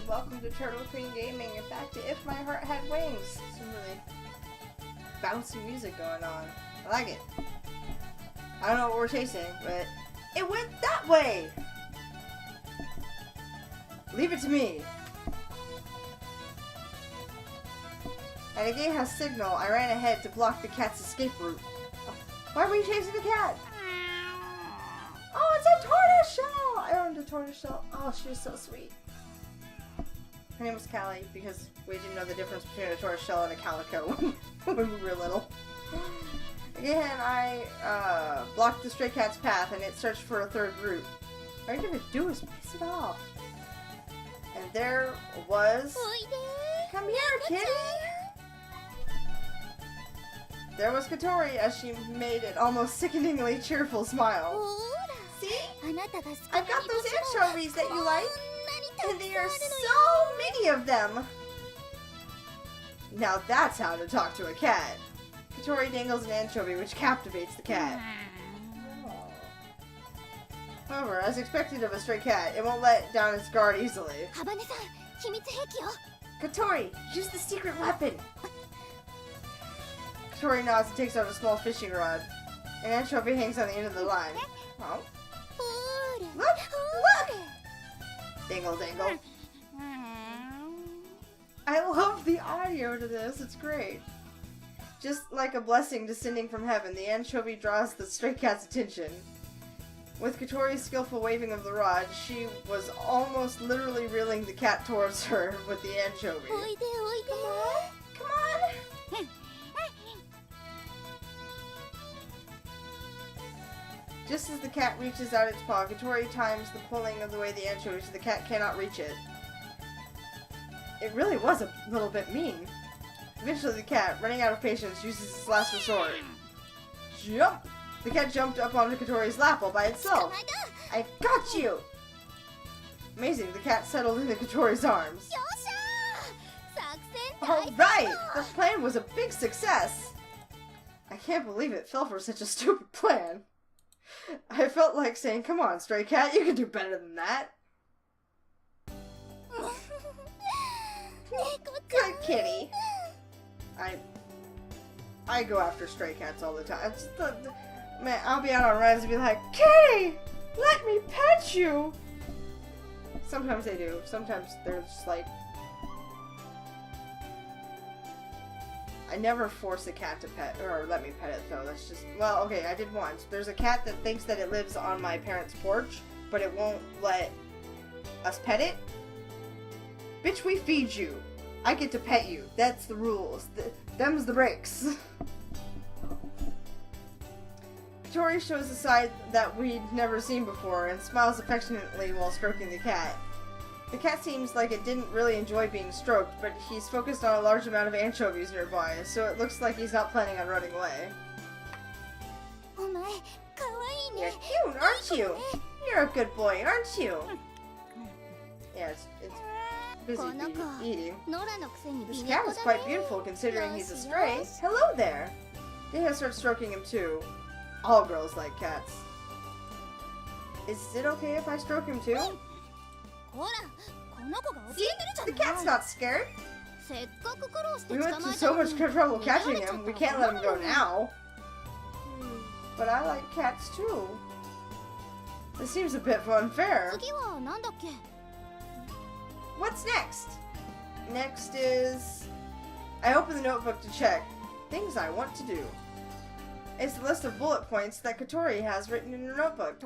welcome to TurtleQueenGaming and back to If My Heart Had Wings. Some really bouncy music going on. I like it. I don't know what we're chasing, but it went that way! Leave it to me. At a gatehouse signal, I ran ahead to block the cat's escape route. Oh, why were you chasing the cat? Oh, it's a tortoiseshell! I owned a tortoiseshell. Oh, she was so sweet. Her name was Callie because we didn't know the difference between a tortoiseshell and a calico when we were little. Again, I blocked the stray cat's path and it searched for a third route. All you're gonna do is piss it off. And there was... Come here, kitty! There was Katori as she made an almost sickeningly cheerful smile. See? I've got those anchovies that you like, and there are so many of them! Now that's how to talk to a cat. Katori dangles an anchovy, which captivates the cat. However, as expected of a stray cat, it won't let down its guard easily. Katori, use the secret weapon! Katori nods and takes out a small fishing rod. An anchovy hangs on the end of the line. Oh. Look! Look! Dangle, dangle. I love the audio to this. It's great. Just like a blessing descending from heaven, the anchovy draws the stray cat's attention. With Katori's skillful waving of the rod, she was almost literally reeling the cat towards her with the anchovy. Come on! Come on! Just as the cat reaches out its paw, Katori times the pulling of the way the anchovy so the cat cannot reach it. It really was a little bit mean. Eventually the cat, running out of patience, uses its last resort. Jump! The cat jumped up onto Katori's lap all by itself. I've got you! Amazing, the cat settled into Katori's arms. Alright! The plan was a big success! I can't believe it fell for such a stupid plan. I felt like saying, come on, stray cat, you can do better than that. Good kitty. I go after stray cats all the time. Man, I'll be out on runs and be like, Kitty! Let me pet you! Sometimes they do. Sometimes they're just like... I never force a cat to pet, or let me pet it though, that's just, well, okay, I did once. There's a cat that thinks that it lives on my parents' porch, but it won't let us pet it. Bitch, we feed you. I get to pet you. That's the rules. Them's the breaks. Katori shows a side that we'd never seen before and smiles affectionately while stroking the cat. The cat seems like it didn't really enjoy being stroked, but he's focused on a large amount of anchovies nearby, so it looks like he's not planning on running away. You're cute, aren't you? You're a good boy, aren't you? Yeah, it's busy eating. This cat is quite beautiful considering he's a stray. Hello there! Deha starts stroking him too. All girls like cats. Is it okay if I stroke him too? See? The cat's not scared. We went through so much trouble catching him, we can't let him go now. But I like cats too. This seems a bit unfair. What's next? Next is... I open the notebook to check. Things I want to do. It's the list of bullet points that Katori has written in her notebook.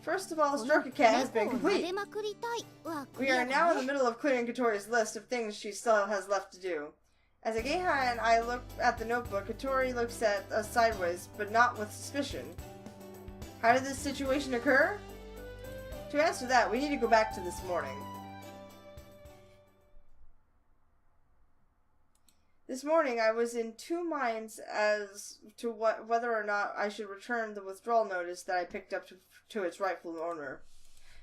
First of all, stroke a cat has been complete. We are now in the middle of clearing Katori's list of things she still has left to do. As a Geiha and I look at the notebook, Katori looks at us sideways, but not with suspicion. How did this situation occur? To answer that, we need to go back to this morning. This morning, I was in two minds as to whether or not I should return the withdrawal notice that I picked up to its rightful owner.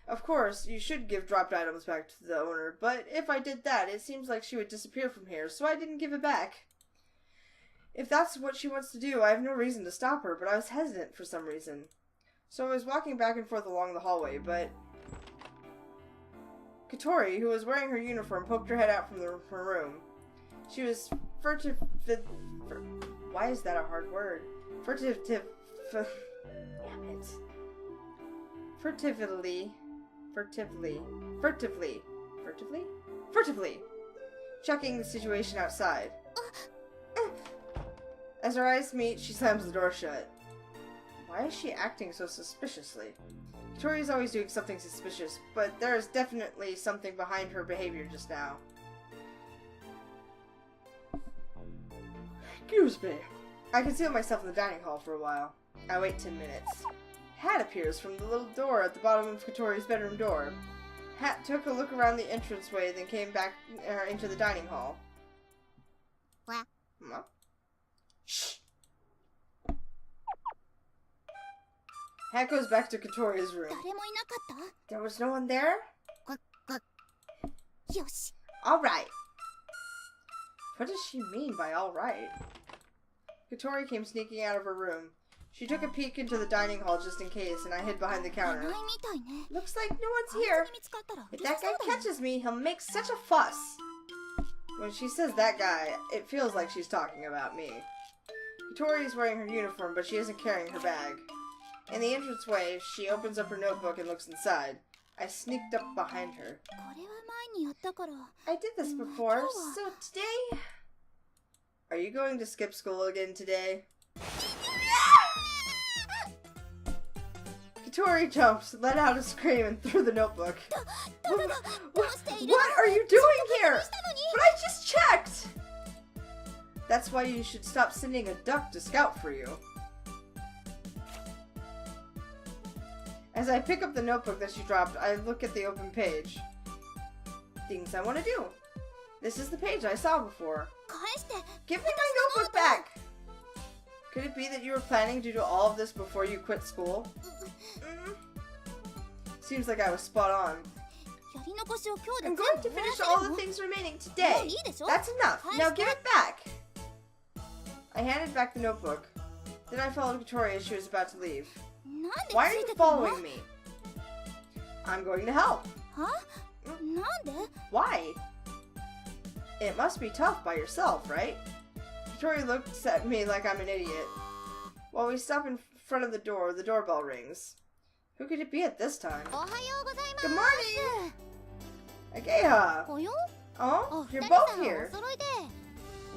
Of course, you should give dropped items back to the owner, but if I did that, it seems like she would disappear from here, so I didn't give it back. If that's what she wants to do, I have no reason to stop her, but I was hesitant for some reason. So I was walking back and forth along the hallway, but Katori, who was wearing her uniform, poked her head out from her room. She was why is that a hard word? Furtively checking the situation outside. As her eyes meet, she slams the door shut. Why is she acting so suspiciously? Katori is always doing something suspicious, but there is definitely something behind her behavior just now. Excuse me. I conceal myself in the dining hall for a while. I wait 10 minutes. Hat appears from the little door at the bottom of Katori's bedroom door. Hat took a look around the entranceway, then came back into the dining hall. What? Shh! Hat goes back to Katori's room. There was no one there? Alright. What does she mean by alright? Katori came sneaking out of her room. She took a peek into the dining hall just in case, and I hid behind the counter. Looks like no one's here. If that guy catches me, he'll make such a fuss. When she says that guy, it feels like she's talking about me. Katori is wearing her uniform, but she isn't carrying her bag. In the entranceway, she opens up her notebook and looks inside. I sneaked up behind her. I did this before, so today... Are you going to skip school again today? Katori jumped, let out a scream, and threw the notebook. What are you doing here? But I just checked! That's why you should stop sending a duck to scout for you. As I pick up the notebook that she dropped, I look at the open page. Things I want to do. This is the page I saw before. Give me my notebook back! Could it be that you were planning to do all of this before you quit school? Seems like I was spot on. I'm going to finish all the things remaining today. That's enough. Now give it back. I handed back the notebook. Then I followed Katori as she was about to leave. Why are you following me? I'm going to help. Why? It must be tough by yourself, right? Katori looks at me like I'm an idiot. While we stop in front of the door, the doorbell rings. Who could it be at this time? Good morning! Ageha! Oh, you're both here.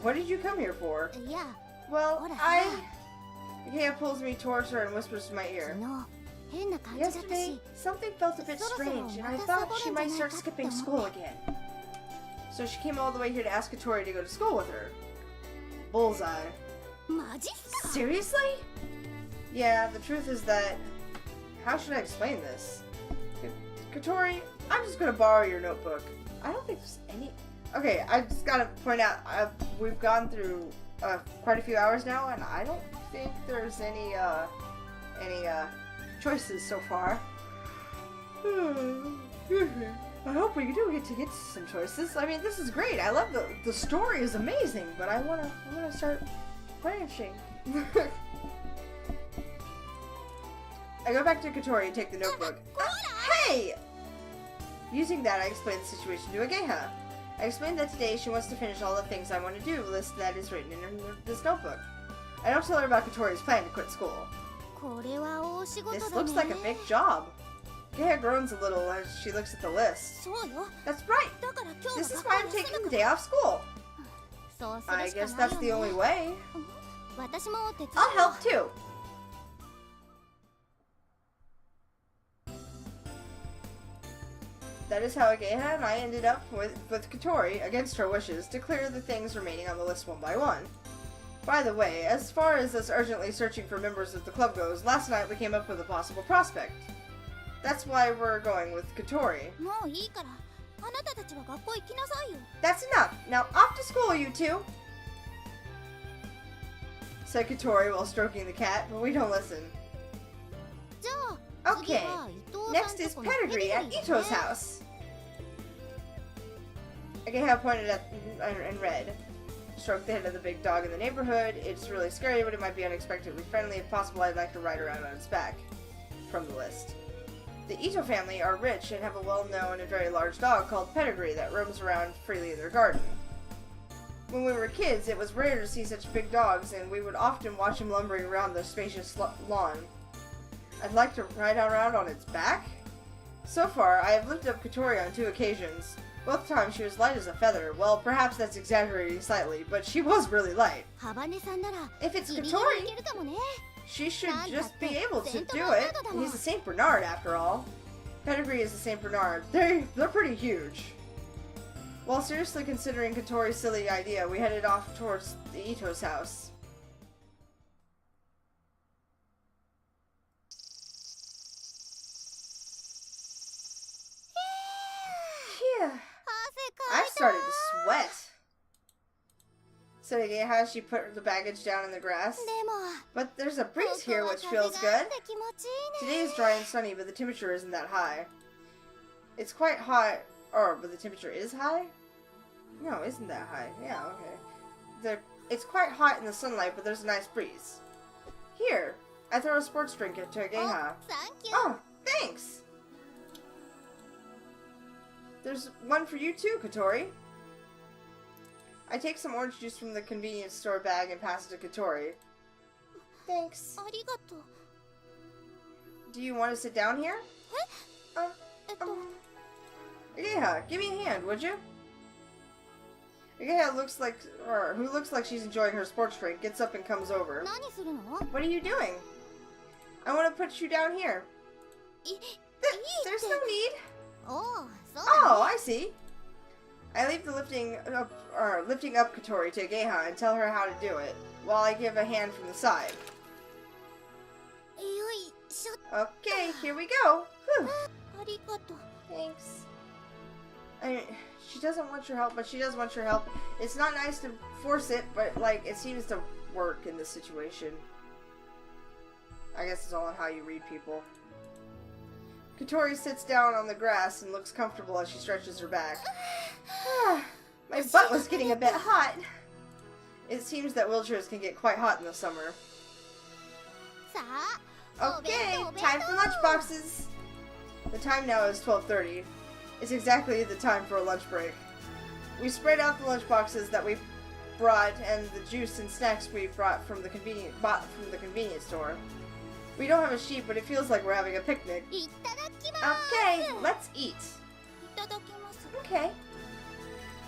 What did you come here for? Well, Ageha pulls me towards her and whispers to my ear. Yesterday, something felt a bit strange, and I thought she might start skipping school again. So she came all the way here to ask Katori to go to school with her. Bullseye. Seriously? Yeah, the truth is that... How should I explain this? Katori, I'm just gonna borrow your notebook. I don't think there's any... Okay, I just gotta point out, we've gone through quite a few hours now, and I don't think there's any choices so far. I hope we do get to some choices. I mean, this is great. I love the story is amazing, but I wanna start branching. I go back to Katori and take the notebook. Hey! Using that, I explain the situation to Ageha. I explained that today she wants to finish all the things I want to do, list that is written in this notebook. I don't tell her about Katori's plan to quit school. This looks like a big job. Ageha groans a little as she looks at the list. That's right. This is why I'm taking the day off school. I guess that's the only way. I'll help too. That is how Ageha and I ended up with Katori, against her wishes, to clear the things remaining on the list one by one. By the way, as far as us urgently searching for members of the club goes, last night we came up with a possible prospect. That's why we're going with Katori. That's enough. Now off to school, you two! Said Katori while stroking the cat, but we don't listen. Okay, next is pedigree at Ito's house. Ageha pointed at and read. Stroked the head of the big dog in the neighborhood. It's really scary, but it might be unexpectedly friendly. If possible, I'd like to ride around on its back. From the list. The Ito family are rich and have a well-known and very large dog called Pedigree that roams around freely in their garden. When we were kids, it was rare to see such big dogs, and we would often watch him lumbering around the spacious lawn. I'd like to ride around on its back. So far, I have lifted up Katori on 2 occasions. Both times she was light as a feather. Well, perhaps that's exaggerating slightly, but she was really light. If it's Katori, she should just be able to do it. He's a Saint Bernard, after all. Pedigree is a Saint Bernard. They're pretty huge. While seriously considering Katori's silly idea, we headed off towards the Ito's house. Phew. I started to sweat. Said again how she put the baggage down in the grass. But there's a breeze here which feels good. Today is dry and sunny, but the temperature isn't that high. It's quite hot, but the temperature is high? No, isn't that high. Yeah, okay. It's quite hot in the sunlight, but there's a nice breeze. Here, I throw a sports drink into a Geha. Oh, thanks! There's one for you too, Katori. I take some orange juice from the convenience store bag and pass it to Katori. Thanks. Do you want to sit down here? Yeah, give me a hand, would you? Yeah, who looks like she's enjoying her sports drink, gets up and comes over. What are you doing? I want to put you down here. There's no need. Oh, I see. I leave the lifting up Katori to Geha and tell her how to do it, while I give a hand from the side. Okay, here we go. Whew. Thanks. She doesn't want your help, but she does want your help. It's not nice to force it, but, it seems to work in this situation. I guess it's all on how you read people. Katori sits down on the grass and looks comfortable as she stretches her back. My butt was getting a bit hot. It seems that wheelchairs can get quite hot in the summer. Okay, time for lunch boxes. The time now is 12:30. It's exactly the time for a lunch break. We spread out the lunch boxes that we brought and the juice and snacks we bought from the convenience store. We don't have a sheet, but it feels like we're having a picnic. Okay, let's eat. Okay.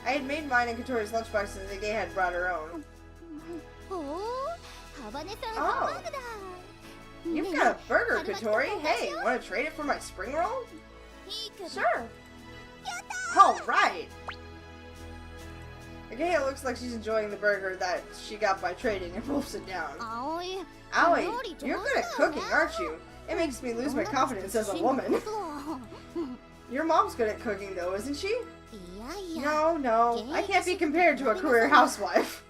I had made mine and Katori's lunchbox and the Gay had brought her own. Oh. You've got a burger, Katori. Hey, want to trade it for my spring roll? Sure. Alright. Agaya looks like she's enjoying the burger that she got by trading and wolfs it down. Aoi, you're good at cooking, aren't you? It makes me lose my confidence as a woman. Your mom's good at cooking though, isn't she? No, I can't be compared to a career housewife.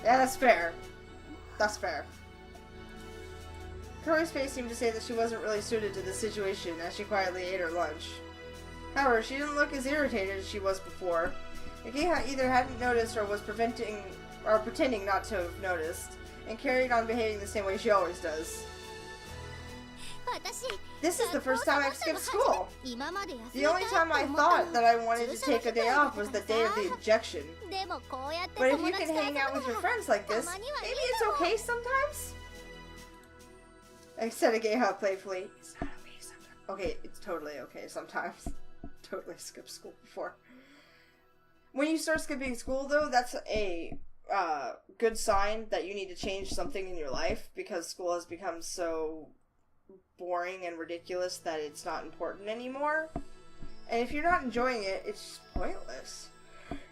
Yeah, that's fair. That's fair. Katori's face seemed to say that she wasn't really suited to the situation as she quietly ate her lunch. However, she didn't look as irritated as she was before. Ageha either hadn't noticed or was pretending not to have noticed, and carried on behaving the same way she always does. This is the first time I've skipped school. The only time I thought that I wanted to take a day off was the day of the injection. But if you can hang out with your friends like this, maybe it's okay sometimes? I said Ageha playfully. It's not okay sometimes. Okay, it's totally okay sometimes. Totally skipped school before. When you start skipping school, though, that's a good sign that you need to change something in your life, because school has become so boring and ridiculous that it's not important anymore. And if you're not enjoying it, it's pointless.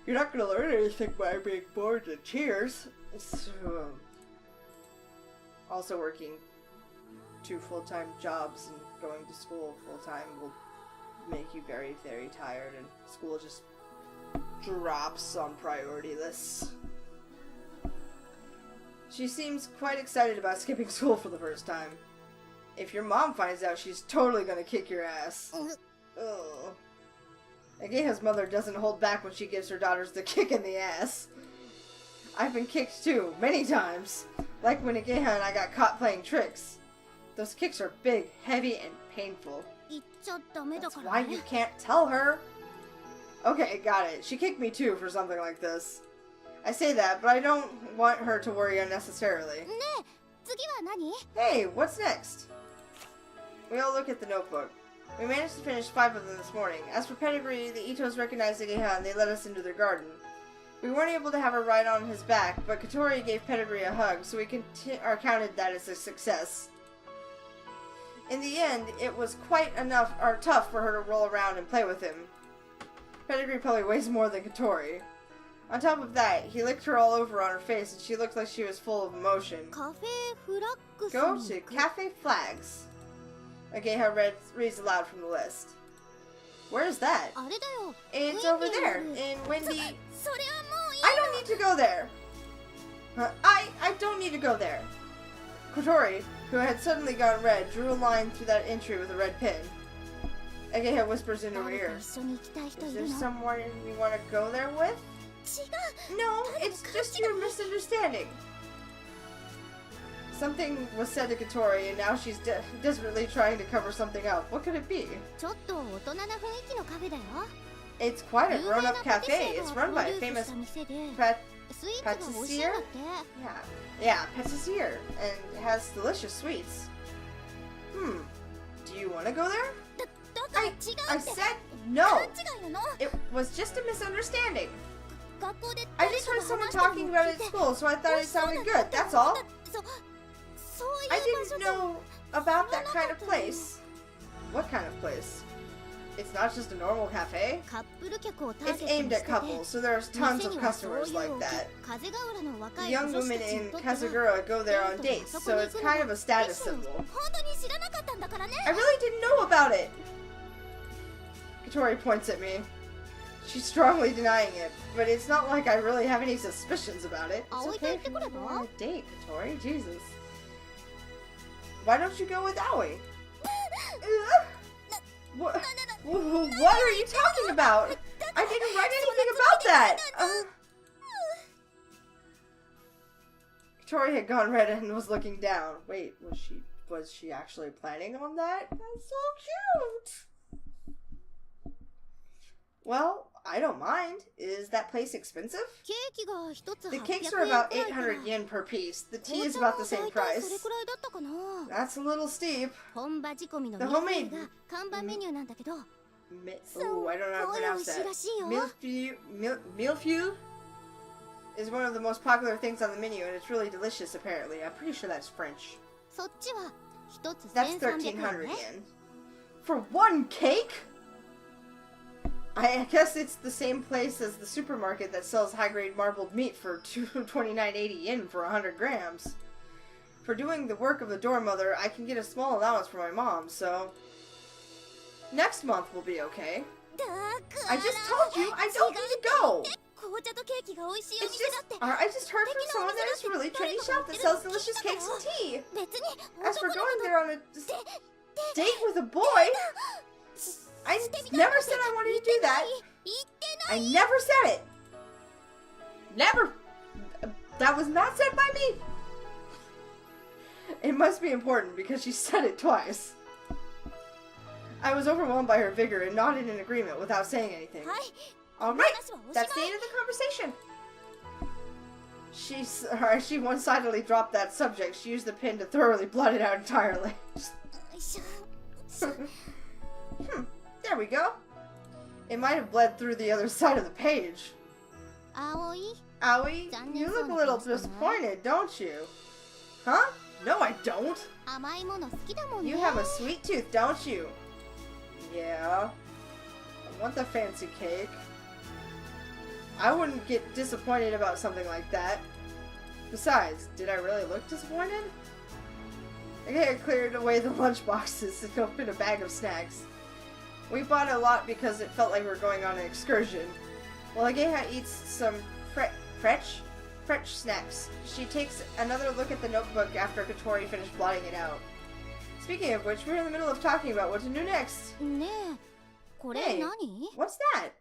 You're not going to learn anything by being bored to tears. So, also working 2 full-time jobs and going to school full-time will make you very, very tired, and school just drops on priority lists. She seems quite excited about skipping school for the first time. If your mom finds out, she's totally gonna kick your ass. Ugh. Ageha's mother doesn't hold back when she gives her daughters the kick in the ass. I've been kicked too, many times. Like when Ageha and I got caught playing tricks. Those kicks are big, heavy, and painful. 言っちゃダメだ That's から why ね you can't tell her. Okay, got it. She kicked me too for something like this. I say that, but I don't want her to worry unnecessarily. ねえ次は何 Hey, what's next? We all look at the notebook. We managed to finish 5 of them this morning. As for pedigree, the Itos recognized Ageha and they let us into their garden. We weren't able to have her ride on his back, but Katori gave Pedigree a hug, so we counted that as a success. In the end, it was quite tough for her to roll around and play with him. Pedigree probably weighs more than Katori. On top of that, he licked her all over on her face and she looked like she was full of emotion. カフェフラッグス Go に to 行く Cafe Flags. Ageha reads aloud from the list. Where is that? あれだよ It's over there, in Windy... それはもういい I don't need to go there! I don't need to go there. Kotori, who had suddenly gone red, drew a line through that entry with a red pin. Ageha whispers into her 誰 ear. か一緒に行きたい人 Is い there るの someone you want to go there with? 違う No, it's just your misunderstanding. Something was said to Kotori, and now she's desperately trying to cover something up. What could it be? ちょっと大人な雰囲気のカフェだよ It's quite a 有名な grown-up パティシ cafe. エ It's が run プロ by デ a ュース famous した店で pat スイーツが美味しいんだって yeah, patisserie, and has delicious sweets. Do you want to go there? だから違う I って said no. 勘違いなの It was just a misunderstanding. 学校で I 誰 just か heard が someone 話したの talking を about 聞 it い at て school, so I thought 美 it 味しそう sounded だっ good. たって That's 思 all. ったそういう I 場所 didn't じゃ know about that kind of place. What kind of place? It's not just a normal cafe. カップル客をター It's ゲット aimed にし at てて couples, so there's tons 店 of にはそう customers いう like 大き that. 風ヶ浦の若 The い young 女子 women たちに in とっては Kazagura go there デ on ートに dates, あそこ so に it's 行くの kind of a が status レッスン symbol. 本当に知らなかったんだからね I really didn't know about it. Katori points at me. She's strongly denying it, but it's not like I really have any suspicions about it. It's okay if you want to go on a date, Katori. Jesus. Why don't you go with Aoi? What are you talking about? I didn't write anything about that. Katori had gone red and was looking down. Wait, was she actually planning on that? That's so cute. Well, I don't mind. Is that place expensive? ケーキが一つ The 800 cakes 円 are くら about いから 800 yen per piece. The tea 紅 is 茶も about the same 大体そ price. れくらいだったかな That's a little steep. 本場仕込みの The ミルフィ homemade- ーが看板メニューなんだけど Oh, I don't know how to すっごい美 pronounce 味しい that. らしいよ Milfew is one of the most popular things on the menu, and it's really delicious, apparently. I'm pretty sure that's French. そっちは一つ That's 1300 円 1,300 ね yen. For one cake? I guess it's the same place as the supermarket that sells high-grade marbled meat for 29.80 yen for 100 grams. For doing the work of a door mother, I can get a small allowance from my mom, so... Next month will be okay. だから I just told you I don't need to go! 紅茶とケーキが美味しいお It's 店だって I just heard from someone that it's a really trendy shop that sells delicious cakes and tea. 別に As for 男 going の there on a date with a boy, I never said I wanted to do that. 言ってな I い never said it. Never. That was not said by me. It must be important because she said it twice. I was overwhelmed by her vigor and nodded in agreement without saying anything. はい All right, 話はおしま that's the い end of the conversation. She one-sidedly dropped that subject. She used the pen to thoroughly blot it out entirely. よいしょ There we go. It might have bled through the other side of the page. 葵 Aoi, you look a little disappointed, don't you? Huh? No, I don't. 甘いもの好きだもんね You have a sweet tooth, don't you? Yeah. I want the fancy cake. I wouldn't get disappointed about something like that. Besides, did I really look disappointed? Okay, I cleared away the lunch boxes and opened a bag of snacks. We bought a lot because it felt like we were going on an excursion. While Ageha eats some French snacks, she takes another look at the notebook after Katori finished blotting it out. Speaking of which, we're in the middle of talking about what to do next. ねえこれ Hey, 何 what's that?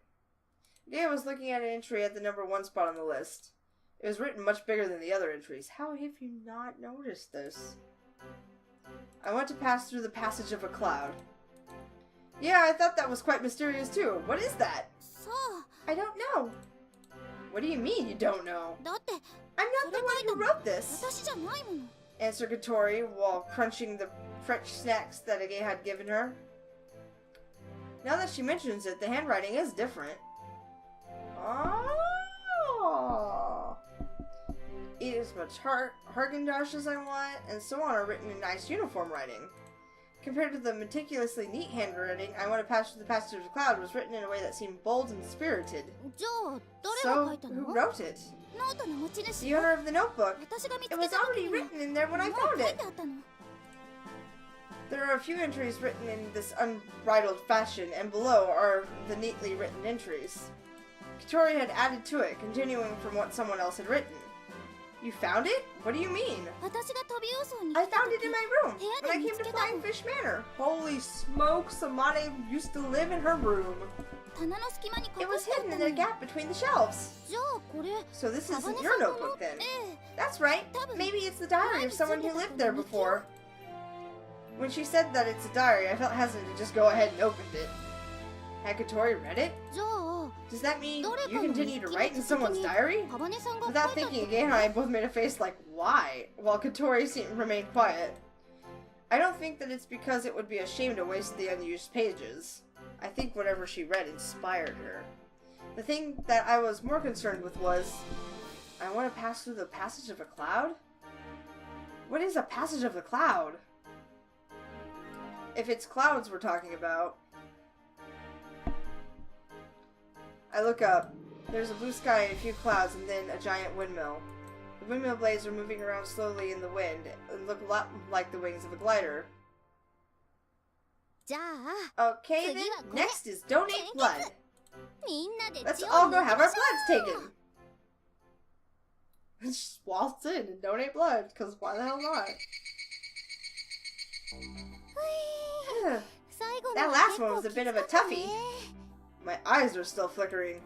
Ageha was looking at an entry at the number 1 spot on the list. It was written much bigger than the other entries. How have you not noticed this? I want to pass through the passage of a cloud. Yeah, I thought that was quite mysterious too. What is that? さ I don't know. What do you mean you don't know? あだって I'm not the one who wrote this, 私じゃないもの answered Katori while crunching the French snacks that Age had given her. Now that she mentions it, the handwriting is different. Oh! Eat as much Haagen-Dazs as I want, and so on are written in nice uniform writing. Compared to the meticulously neat handwriting, I want to pass through the passage of the cloud was written in a way that seemed bold and spirited. じゃあ誰が So, 書いた who の wrote it? ノートの持ち主 The owner of the notebook. 私が見つ It け was た時 already には written in there when I もう found 書い it. てあったの There are a few entries written in this unbridled fashion, and below are the neatly written entries. Katori had added to it, continuing from what someone else had written. You found it? What do you mean? 私が飛び予想に I 来た found 時 it in my room when I came to Flying Fish Manor. Holy smokes, Amane used to live in her room. 棚の隙間に It 隠 was してあっ hidden た in の a gap between the shelves. じゃあこれ So this カバ isn't ネ your さんのノ notebook then. ええ That's right. Maybe it's the diary of someone who lived there before. When she said that it's a diary, I felt hesitant to just go ahead and open it. Had Katori read it? じゃあ Does that mean 誰 you かの continue 日 to 記 write in の続き someone's に diary? カバネさんが書い Without たって thinking, こと Again and I both made a face like, why? While Katori remained quiet. I don't think that it's because it would be a shame to waste the unused pages. I think whatever she read inspired her. The thing that I was more concerned with was, I want to pass through the passage of a cloud? What is a passage of the cloud? If it's clouds we're talking about. I look up. There's a blue sky and a few clouds and then a giant windmill. The windmill blades are moving around slowly in the wind and look a lot like the wings of a glider. じゃあ Okay then, next is donate blood. みんなで Let's 血を all go 抜き have ま our し bloods ょう taken. Just waltz in and donate blood, because why the hell not? 最後の That は last 結 one 構 was a き bit つ of か a ったね toughie. My eyes are still flickering.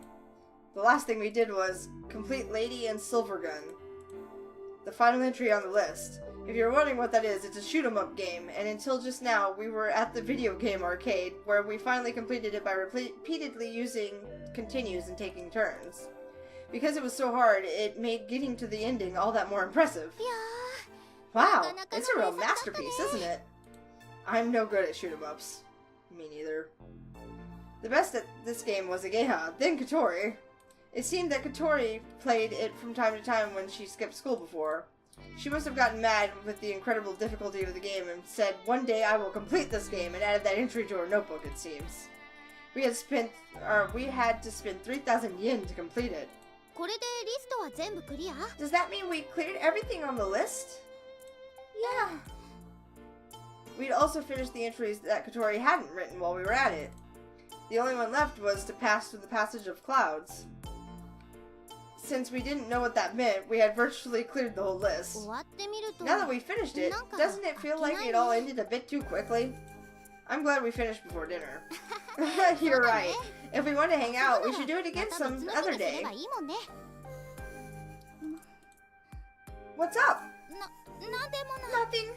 The last thing we did was complete Lady and Silver Gun. The final entry on the list. If you're wondering what that is, it's a shoot 'em up game, and until just now, we were at the video game arcade, where we finally completed it by repeatedly using continues and taking turns. Because it was so hard, it made getting to the ending all that more impressive. いや Wow, it's a real masterpiece, isn't it? I'm no good at shoot 'em ups. Me neither. The best at this game was Ageha, then Katori. It seemed that Katori played it from time to time when she skipped school before. She must have gotten mad with the incredible difficulty of the game and said, "One day I will complete this game," and added that entry to her notebook, it seems. We had to spend 3,000 yen to complete it. これでリストは全部クリア Does that mean we cleared everything on the list? Yeah. We'd also finished the entries that Katori hadn't written while we were at it. The only one left was to pass through the passage of clouds. Since we didn't know what that meant, we had virtually cleared the whole list. 終わってみると Now that we finished it, doesn't it feel like it all ended a bit too quickly? I'm glad we finished before dinner. You're right. If we want to hang out, we should do it again また some 別の日 other にすれ day. ばいいもんね What's up? なんでもない Nothing.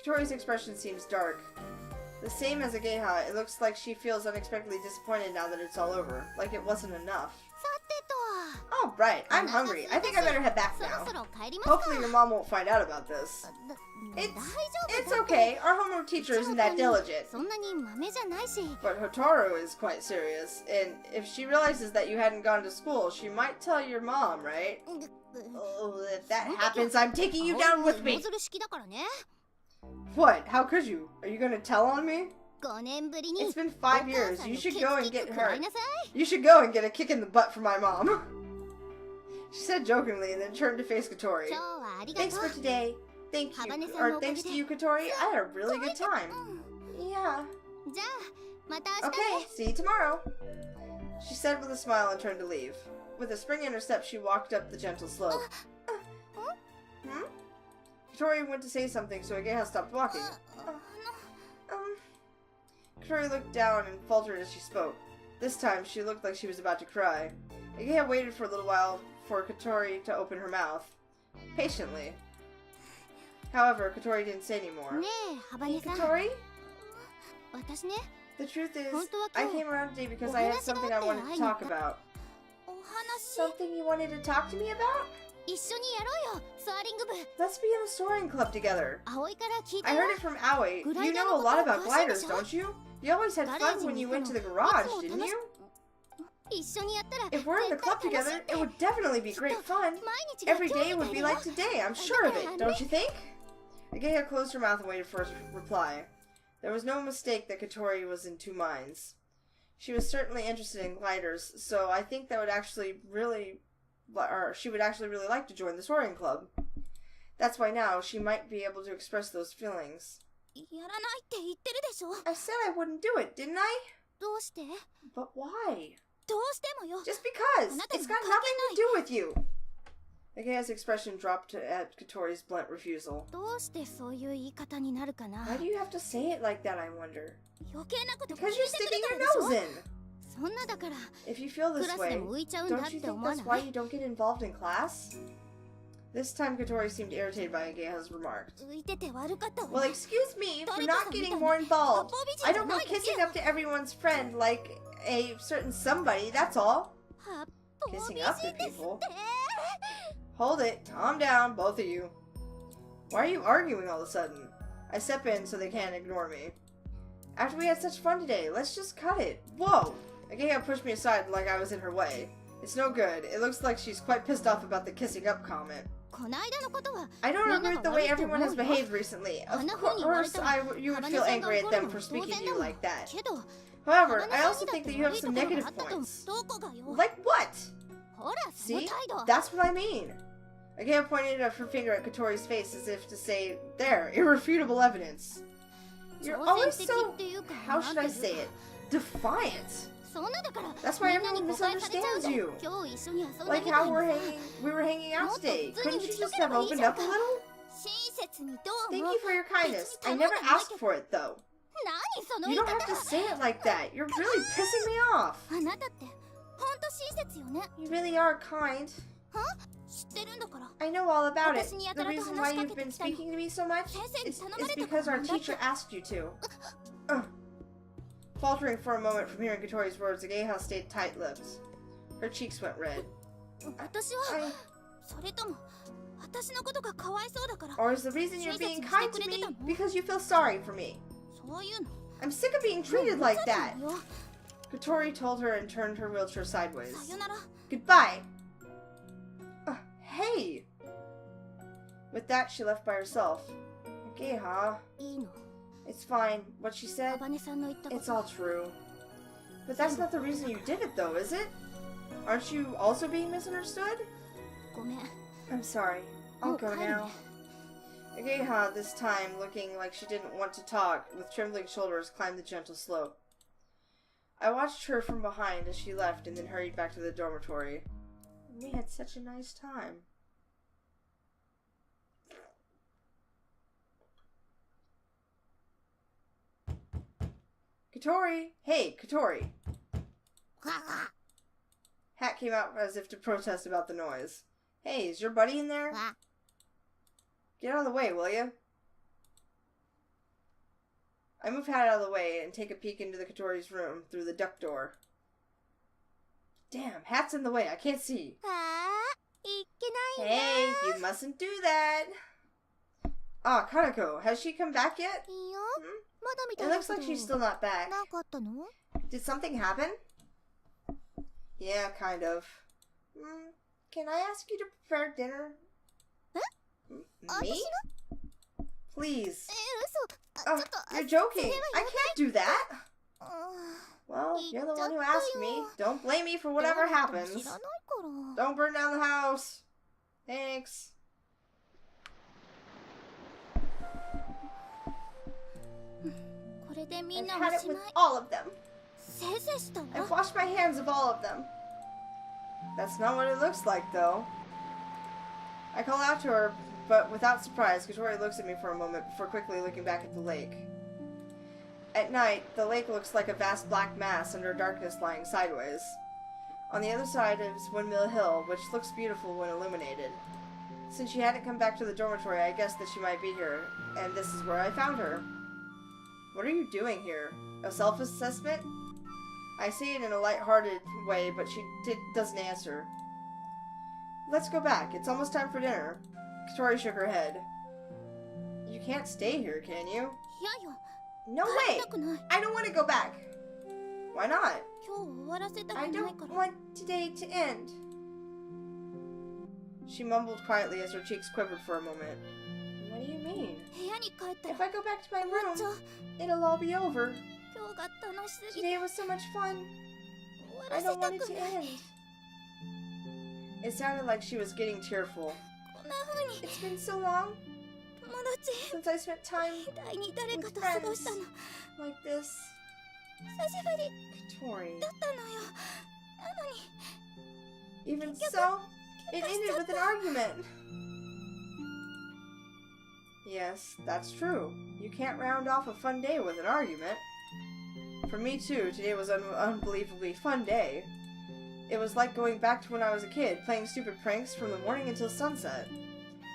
Katori's expression seems dark. The same as Ageha, it looks like she feels unexpectedly disappointed now that it's all over. Like it wasn't enough. さてと Oh, right. I'm hungry. I think I better head back そろ now. そろ帰りますか Hopefully your mom won't find out about this. だ It's, 大丈夫 it's だって okay. Our homeroom teacher isn't that diligent. そんなに豆じゃないし But Hotaru is quite serious, and if she realizes that you hadn't gone to school, she might tell your mom, right? Oh, if that happens, I'm taking you down with 芋 me. づる式だからね What? How could you? Are you gonna tell on me? 5年ぶりに It's been お 5 母 years. さん You の should ケ go ツ and キッ get ク食らい hurt. なさい You should go and get a kick in the butt from my mom. She said jokingly and then turned to face Katori. 今日はありがと Thanks う for today. Thank you. Or thanks to you, Katori. I had a really good time. Yeah. じゃあまた明日 Okay, ね see you tomorrow. She said with a smile and turned to leave. With a spring in her step, she walked up the gentle slope. Hmm? Katori went to say something, so Ageha stopped walking. Katori looked down and faltered as she spoke. This time, she looked like she was about to cry. Ageha waited for a little while for Katori to open her mouth. Patiently. However, Katori didn't say anymore. ねえ、ハバネさん。 Katori? 私ね、 The truth is, 本当は I 今日 came around today because I had something I wanted to talk about. お話 Something you wanted to talk to me about? 一緒にやろうよ、ソアリング部。 Let's be in a soaring club together. 葵から聞いた I よ。 heard it from Aoi. You Glider know a lot about のこと詳しいで gliders, しょ? don't you? You always had fun when you went to the garage, didn't you? 一緒にやったら If we're in the club 絶対楽しい together, って it would definitely be great fun. 毎日が Every 今日 day み would たい be だよ like today, I'm sure of it, don't you think? Ageha closed her mouth and waited for a reply. There was no mistake that Katori was in two minds. She was certainly interested in gliders, so I think that would actually really, or she would actually really like to join the soaring club. That's why now she might be able to express those feelings. やらないって言ってるでしょ。 I said I wouldn't do it, didn't I? どうして？ But why? どうしてもよ。 Just because! あなたに It's は got 関係ない。 nothing to do with you! Ageha's expression dropped at Katori's blunt refusal. どうしてそういう言い方になるかな。 Why do you have to say it like that, I wonder? 余計なこと聞い Because て you're くれ sticking た your らでし nose ょ。 in! そんなだから If you feel ク this ラスで way, も浮いちゃうんだ don't っ you て think 思わ that's な why い？ you don't get involved in class? This time Katori seemed irritated by Ageha's remark. 浮いてて悪かったわ。 Well, excuse me for not getting more involved. I don't go kissing up to everyone's friend like a certain somebody, that's all. 八方 Kissing 美 up 人 to です people? って。 Hold it. Calm down, both of you. Why are you arguing all of a sudden? I step in so they can't ignore me. After we had such fun today, let's just cut it. Whoa! Ageha pushed me aside like I was in her way. It's no good. It looks like she's quite pissed off about the kissing up comment. この間のことは I don't agree with the way everyone has behaved recently. Of course, you would feel angry at them for speaking to you like that. けど However, I also think that you have some negative points. どこがよ。 Like what? ほらその See? 態度。 That's what I mean. Ageha pointed her finger at Katori's face as if to say, there, irrefutable evidence. You're always so, how should I say it, defiant. そんなだから That's why みんなに everyone 誤解されちゃう misunderstands ぞ。 you. 今日一緒に遊んだ Like みた how い we にさ。 were hanging out today. Couldn't you just have More opened up a little? 親切にどう Thank も。 you for your kindness. I never asked for it though. 何その You 言い don't 方。 have to say it like that. You're really pissing me off. あなたってほんと親切よね。 You really are kind. 知ってるんだから。 I know all about it. 私にや The たらと reason 話 why しか you've けて been きたの。 speaking to me so much 先生に is 頼まれた because からな our んだって。 teacher asked you to. Faltering for a moment from hearing Katori's words, Ageha stayed tight-lipped. Her cheeks went red. 私は I... それとも私のことがかわいそうだから。 Or is the reason you're being kind to me because you feel sorry for me? そういうの。 I'm sick of being treated like that. よ。 Katori told her and turned her wheelchair sideways. さよなら。 Goodbye. Hey. With that, she left by herself. Ageha. いいの。 It's fine. What she ハ said, バネさんの言ったこ it's と。 all true. But that's not the reason you did it, though, is it? Aren't you also being misunderstood? ごめん。 I'm sorry. も I'll う帰 go るね。 now. Ageha, this time looking like she didn't want to talk, with trembling shoulders, climbed the gentle slope. I watched her from behind as she left and then hurried back to the dormitory. We had such a nice time. Katori! Hey, Katori! Hat came out as if to protest about the noise. Hey, is your buddy in there? Get out of the way, will you? I move Hat out of the way and take a peek into the Katori's room through the duck door. Damn, Hat's in the way. I can't see. いけないんだ。 Hey, you mustn't do that. Ah, Kanako, has she come back yet? いいよ。 Hmm? まだみた It いだ looks け like ど。 she's still not back. なんかあったの？ Did something happen? Yeah, kind of. Can I ask you to prepare dinner? Me? 私が？ Please. 嘘。 Oh, ちょっと。 you're joking. それは I や can't do that. ばい。 Well, you're the one who asked me. Don't blame me for whatever 知 happens. らないから。 Don't burn down the house. Thanks. これでみん I've な had お it し with まい。 all of them. せいせいした I've わ。 washed my hands of all of them. That's not what it looks like, though. I call out to her, but without surprise, Katori looks at me for a moment before quickly looking back at the lake. At night, the lake looks like a vast black mass under darkness lying sideways. On the other side is Windmill Hill, which looks beautiful when illuminated. Since she hadn't come back to the dormitory, I guessed that she might be here, and this is where I found her. What are you doing here? A self-assessment? I say it in a light-hearted way, but she doesn't answer. Let's go back. It's almost time for dinner. Katori shook her head. You can't stay here, can you? No way! I don't want to go back. Why not? I don't want today to end. She mumbled quietly as her cheeks quivered for a moment. What do you mean? If I go back to my room, it'll all be over. Today was so much fun. I don't want it to end. It sounded like she was getting tearful. It's been so long since I spent time with friends like this. Katori. Even so, it ended with an argument. Yes, that's true. You can't round off a fun day with an argument. For me too, today was an unbelievably fun day. It was like going back to when I was a kid, playing stupid pranks from the morning until sunset.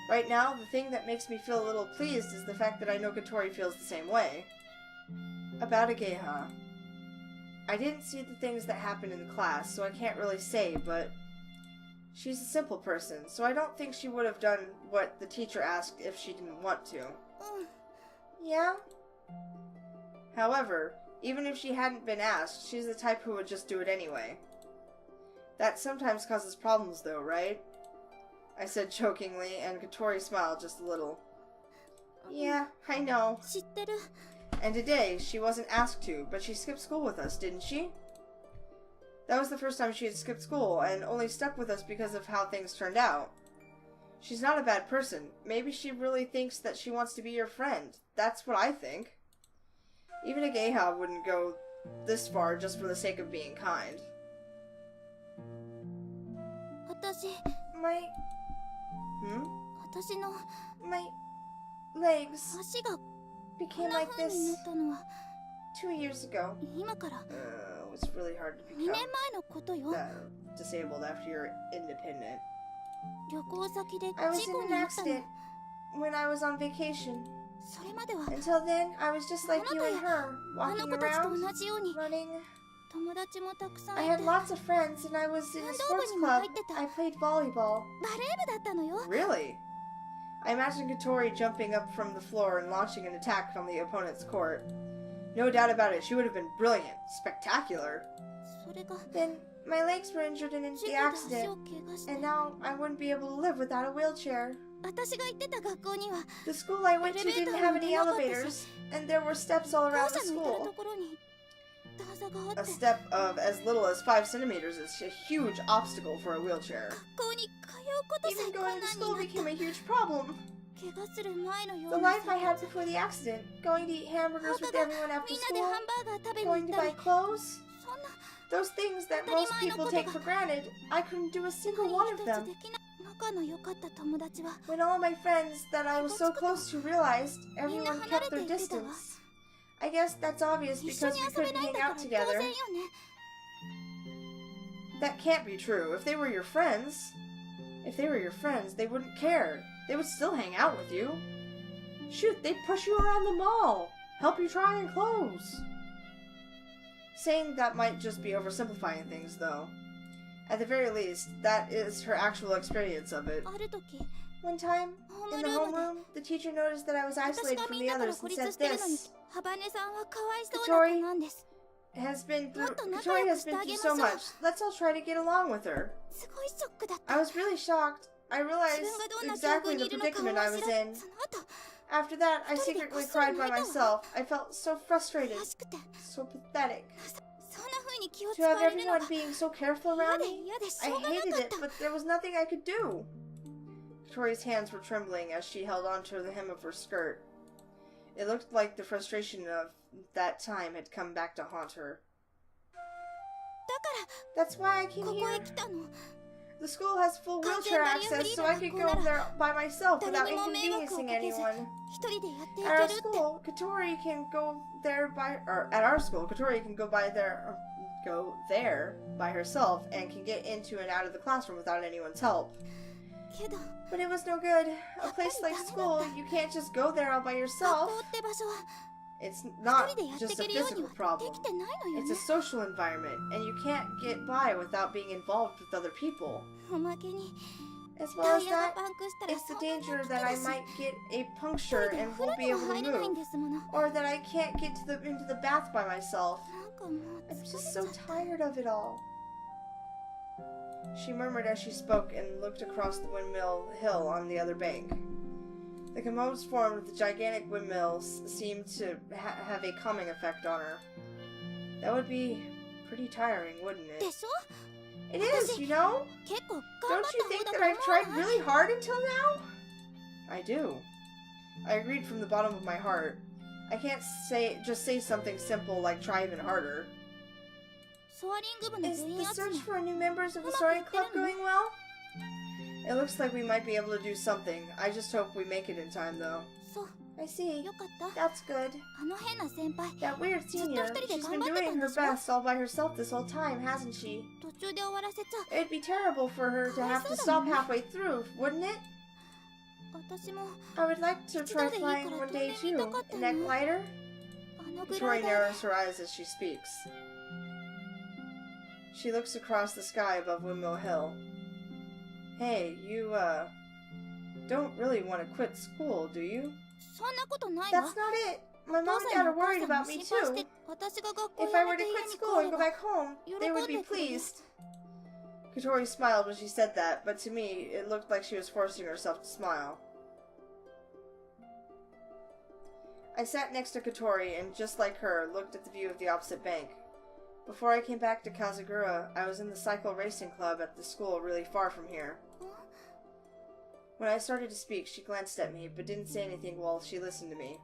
Right now, the thing that makes me feel a little pleased is the fact that I know Katori feels the same way. About Ageha. I didn't see the things that happened in class, so I can't really say, but she's a simple person, so I don't think she would have done what the teacher asked if she didn't want to. Yeah? However, even if she hadn't been asked, she's the type who would just do it anyway. That sometimes causes problems though, right? I said jokingly, and Katori smiled just a little. Yeah, I know. And today, she wasn't asked to, but she skipped school with us, didn't she? That was the first time she had skipped school, and only stuck with us because of how things turned out. She's not a bad person. Maybe she really thinks that she wants to be your friend. That's what I think. Even Ageha wouldn't go this far just for the sake of being kind. My legs became like this 2 years ago. It's really hard to become disabled after you're independent. I was in an accident when I was on vacation. Until then, I was just like you and her, walking around, running. I had lots of friends and I was in a sports club. I played volleyball. Really? I imagine Katori jumping up from the floor and launching an attack on the opponent's court. No doubt about it, she would have been brilliant, spectacular. Then my legs were injured in the accident, and now I wouldn't be able to live without a wheelchair. The school I went to didn't have any elevators, and there were steps all around the school. A step of as little as 5 centimeters is a huge obstacle for a wheelchair. Even going to school became a huge problem. The life I had before the accident, going to eat hamburgers with everyone after school, going to buy clothes, those things that most people take for granted, I couldn't do a single one of them. When all my friends that I was so close to realized, everyone kept their distance. I guess that's obvious because we couldn't hang out together. That can't be true. If they were your friends, they wouldn't care. They would still hang out with you. Shoot, they'd push you around the mall, help you try on clothes. Saying that might just be oversimplifying things, though. At the very least, that is her actual experience of it. One time, in the homeroom, the teacher noticed that I was isolated from the others and said this. Katori has been through so much. Let's all try to get along with her. I was really shocked. I realized exactly the predicament I was in. After that, I secretly cried by myself. I felt so frustrated, so pathetic. To have everyone being so careful around me, I hated it, but there was nothing I could do. Katori's hands were trembling as she held onto the hem of her skirt. It looked like the frustration of that time had come back to haunt her. That's why I came here. The school has full wheelchair access, so I could go there by myself without inconveniencing anyone. At our school, Katori can go there by herself and can get into and out of the classroom without anyone's help. けど But it was no good. A place like school, you can't just go there all by 学 yourself. 校って場所は It's 一 not 人でやって just け a るように physical はで problem. きてないのよ It's ね a social environment, and you can't get by without being involved with other people. おまけに As well タ as イヤが that, パンクしたら it's the そんなに danger 大きい that I だし might get a 一 puncture 人で and お風呂 won't be にも able to 入れないん move. ですもの Or that I can't get into the bath by myself. なんかもう I'm 疲れ just ちゃ so った tired of it all. She murmured as she spoke and looked across the windmill hill on the other bank. The commodes formed with the gigantic windmills seemed to have a calming effect on her. That would be pretty tiring, wouldn't で it? しょ It is, you know? 結構頑張 Don't っ you た think 方だ that と I've 思 tried うな really hard until now? I do. I agreed from the bottom of my heart. I can't just say something simple like try even harder. ソアリング部の Is 部員 the 集め search for new members of the soaring club going well? It looks like we might be able to do something. I just hope we make it in time, though. そう I see. よかった That's good. あの変な先輩 That weird senior, she's been doing her best all by herself this whole time, hasn't she? 途中で終わらせちゃ It'd be terrible for her to have to stop halfway through, wouldn't it? 私も I would like to try flying one day too. In that glider? あのグラ Tori イダー narrows her eyes as she speaks. She looks across the sky above Windmill Hill. Hey, you, don't really want to quit school, do you? そんなことないわ That's not it. My お mom 父さ and ん dad や are お母 worried さん about も me 心配し too. て私が学校 If 辞 I め were て to 家 quit に school 帰れ and go ば back home, they would be pleased. Katori smiled when she said that, but to me, it looked like she was forcing herself to smile. I sat next to Katori and, just like her, looked at the view of the opposite bank. Before I came back to Kazagura, I was in the cycle racing club at the school really far from here. When I started to speak, she glanced at me, but didn't say anything while she listened to me.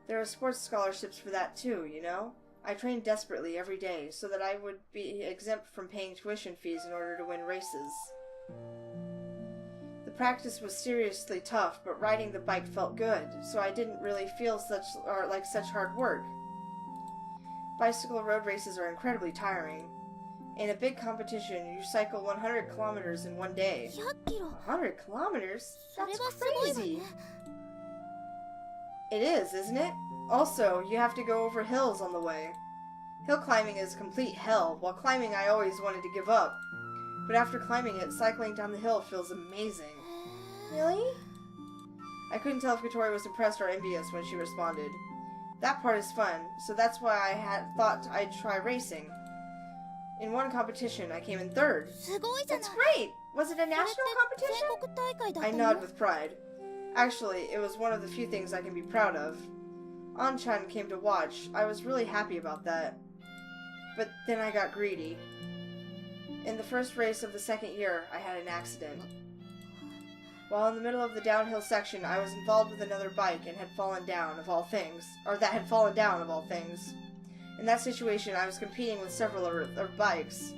There are sports scholarships for that too, you know? I trained desperately every day so that I would be exempt from paying tuition fees in order to win races. The practice was seriously tough, but riding the bike felt good, so I didn't really feel like such hard work. Bicycle road races are incredibly tiring. In a big competition, you cycle 100 kilometers in one day. 100キロ 100 kilometers? それ That's はすごいわ crazy. ね It is, isn't it? Also, you have to go over hills on the way. Hill climbing is complete hell. While climbing, I always wanted to give up. But after climbing it, cycling down the hill feels amazing. Really? I couldn't tell if Katori was impressed or envious when she responded. That part is fun, so that's why I had thought I'd try racing. In one competition, I came in third. すごいじゃない That's great! Was it a それって national 全 competition? 国大会だっ I た nod の with pride. Actually, it was one of the few things I can be proud of. An-chan came to watch. I was really happy about that. But then I got greedy. In the first race of the second year, I had an accident. While in the middle of the downhill section, I was involved with another bike and had fallen down, of all things. In that situation, I was competing with several other bikes.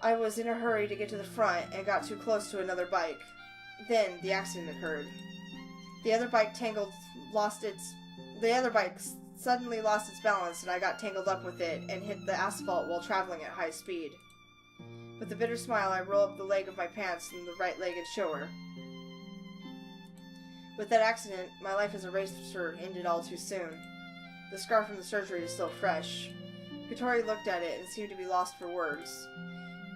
I was in a hurry to get to the front and got too close to another bike. Then the accident occurred. The other bike suddenly lost its balance, and I got tangled up with it and hit the asphalt while traveling at high speed. With a bitter smile, I roll up the leg of my pants and the right leg and show her. With that accident, my life as a racer ended all too soon. The scar from the surgery is still fresh. Katori looked at it and seemed to be lost for words.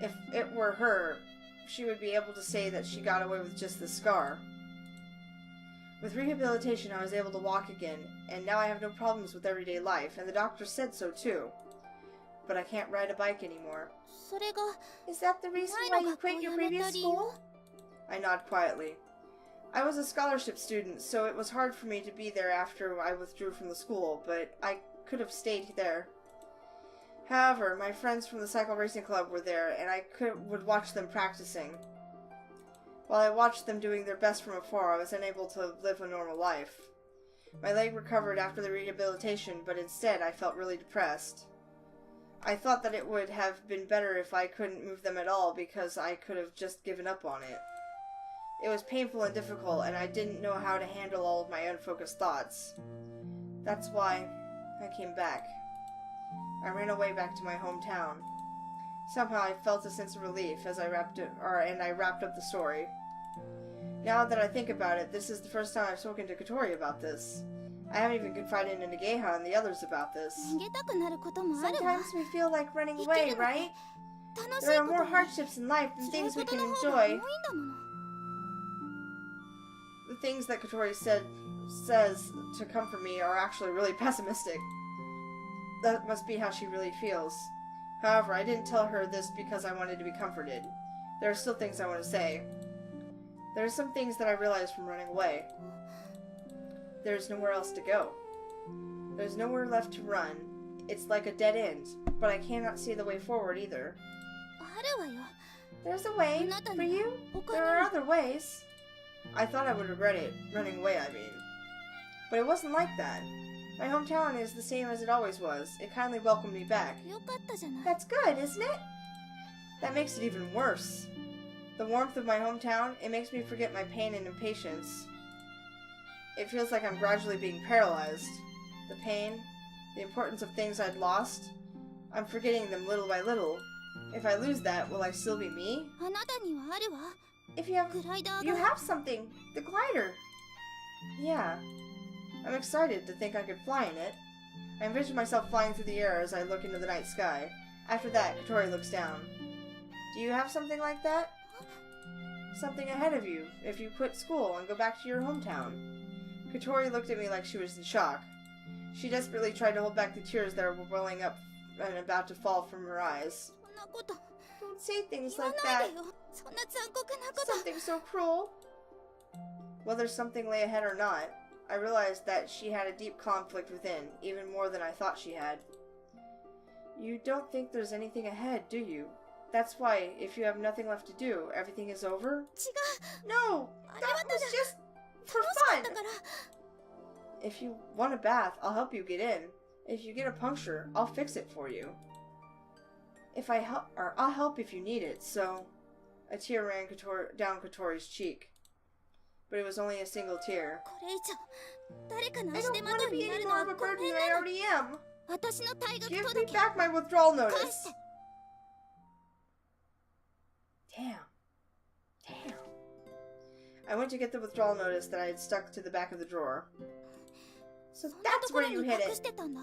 If it were her, she would be able to say that she got away with just the scar. With rehabilitation, I was able to walk again, and now I have no problems with everyday life, and the doctor said so too. But I can't ride a bike anymore. それが Is that the reason 前 why の you 学校 quit を your 辞めた previous 理由 school? I nod quietly. I was a scholarship student, so it was hard for me to be there after I withdrew from the school, but I could have stayed there. However, my friends from the cycle racing club were there, and I would watch them practicing. While I watched them doing their best from afar, I was unable to live a normal life. My leg recovered after the rehabilitation, but instead I felt really depressed. I thought that it would have been better if I couldn't move them at all because I could have just given up on it. It was painful and difficult, and I didn't know how to handle all of my unfocused thoughts. That's why I came back. I ran away back to my hometown. Somehow I felt a sense of relief as I wrapped up the story. Now that I think about it, this is the first time I've spoken to Kotori about this. I haven't even confided in Nageha and the others about this. 逃げたくなることもあるわ。 Sometimes we feel like running away, right? There are more hardships in life than 辛い things こ we と can の方が多い enjoy. んだもの。 The things that Kotori says to comfort me are actually really pessimistic. That must be how she really feels. However, I didn't tell her this because I wanted to be comforted. There are still things I want to say. There are some things that I realized from running away. There's nowhere else to go. There's nowhere left to run. It's like a dead end, but I cannot see the way forward either. あるわよ。 There's a way for you. There are other ways. I thought I would regret it, running away I mean. But it wasn't like that. My hometown is the same as it always was. It kindly welcomed me back. よかったじゃない。 That's good, isn't it? That makes it even worse. The warmth of my hometown, it makes me forget my pain and impatience. It feels like I'm gradually being paralyzed. The pain, the importance of things I'd lost, I'm forgetting them little by little. If I lose that, will I still be me? あなたにはあるわ。 If you have グライダー You が。 have something! The glider! Yeah. I'm excited to think I could fly in it. I envision myself flying through the air as I look into the night sky. After that, Kotori looks down. Do you have something like that? Something ahead of you, if you quit school and go back to your hometown. Kotori looked at me like she was in shock. She desperately tried to hold back the tears that were welling up and about to fall from her eyes. そんなこと Don't say things 言わ like ない that. でよ。そんな残酷なこと。 Something so cruel. Whether something lay ahead or not, I realized that she had a deep conflict within, even more than I thought she had. You don't think there's anything ahead, do you? That's why, if you have nothing left to do, everything is over? 違う。 No! あれは That た was だ just for 楽しかっ fun! たから。 If you want a bath, I'll help you get in. If you get a puncture, I'll fix it for you. I'll help if you need it, so... A tear ran down Kotori's cheek. But it was only a single tear. これ以上誰かの I 足 don't 手 want まと to い be にな any るの more は of a ごめ burden ん than I なの。 already am. 私の退学 Give 届 me back my withdrawal 返 notice. して。 Damn. I went to get the withdrawal notice that I had stuck to the back of the drawer. So そんな that's とこ where ろに you 隠 hid し it. てたんだ。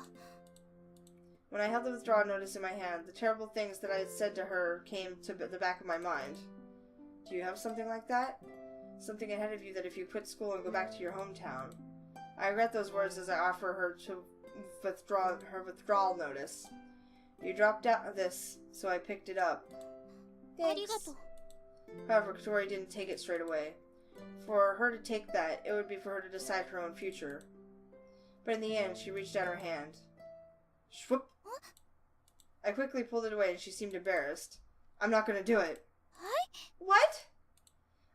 When I held the withdrawal notice in my hand, the terrible things that I had said to her came to the back of my mind. Do you have something like that? Something ahead of you that if you quit school and go back to your hometown. I regret those words as I offer her to withdraw her withdrawal notice. You dropped out of this, so I picked it up. ありが Thanks. とう。 However, Kotori didn't take it straight away. For her to take that, it would be for her to decide her own future. But in the end, she reached out her hand. Shwoop! I quickly pulled it away and she seemed embarrassed. I'm not going to do it. はい。 What?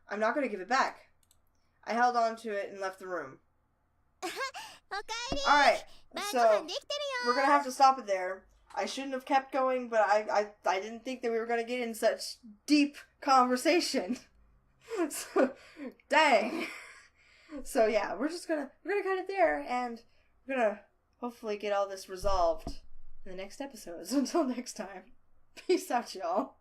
I'm not going to give it back. I held on to it and left the room. おかえり。 Alright, 晩ご so 飯できて we're going to have to stop it there. I shouldn't have kept going, but I didn't think that we were going to get in such deep conversation. So, dang. So yeah, we're gonna cut it there, and we're gonna hopefully get all this resolved in the next episodes. Until next time, peace out, y'all.